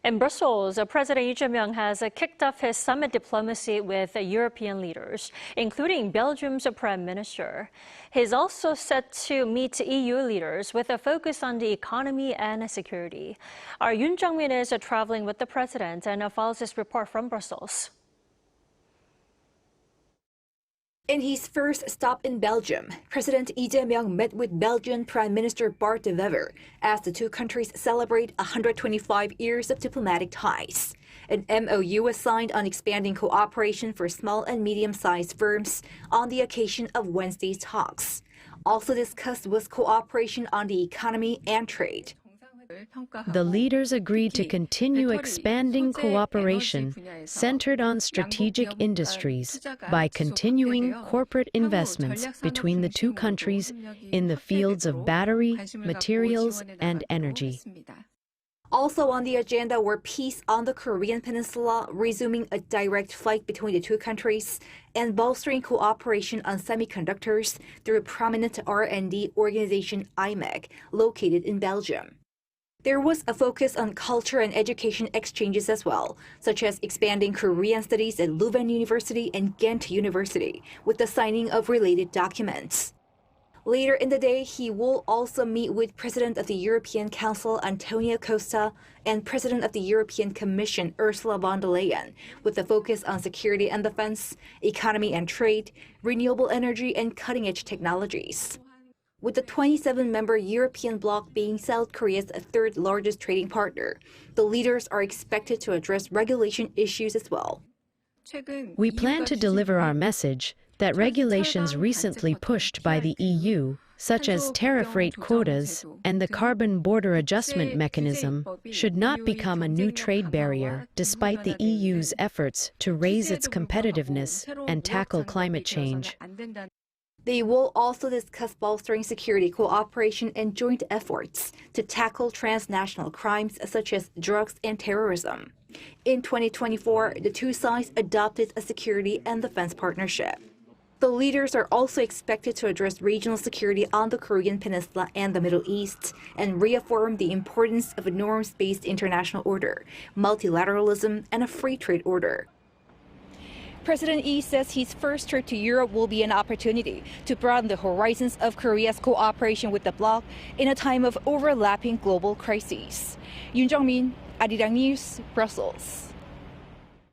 In Brussels, President Lee Jae Myung has kicked off his summit diplomacy with European leaders, including Belgium's Prime Minister. He's also set to meet EU leaders with a focus on the economy and security. Our Yoon Jung-min is traveling with the president and follows this report from Brussels. In his first stop in Belgium, President Lee Jae Myung met with Belgian Prime Minister Bart de Wever as the two countries celebrate 125 years of diplomatic ties. An MOU was signed on expanding cooperation for small and medium-sized firms on the occasion of Wednesday's talks. Also discussed was cooperation on the economy and trade. The leaders agreed to continue expanding cooperation centered on strategic industries by continuing corporate investments between the two countries in the fields of battery, materials, and energy. Also on the agenda were peace on the Korean Peninsula, resuming a direct flight between the two countries, and bolstering cooperation on semiconductors through a prominent R&D organization IMEC located in Belgium. There was a focus on culture and education exchanges as well, such as expanding Korean studies at Leuven University and Ghent University, with the signing of related documents. Later in the day, he will also meet with President of the European Council Antonio Costa and President of the European Commission Ursula von der Leyen, with a focus on security and defense, economy and trade, renewable energy, and cutting-edge technologies. With the 27-member European bloc being South Korea's third largest trading partner, the leaders are expected to address regulation issues as well. We plan to deliver our message that regulations recently pushed by the EU, such as tariff rate quotas and the carbon border adjustment mechanism, should not become a new trade barrier, despite the EU's efforts to raise its competitiveness and tackle climate change. They will also discuss bolstering security cooperation and joint efforts to tackle transnational crimes such as drugs and terrorism. In 2024, the two sides adopted a security and defense partnership. The leaders are also expected to address regional security on the Korean Peninsula and the Middle East and reaffirm the importance of a norms-based international order, multilateralism, and a free trade order. President Lee says his first trip to Europe will be an opportunity to broaden the horizons of Korea's cooperation with the bloc in a time of overlapping global crises. Yoon Jung-min, Arirang News, Brussels.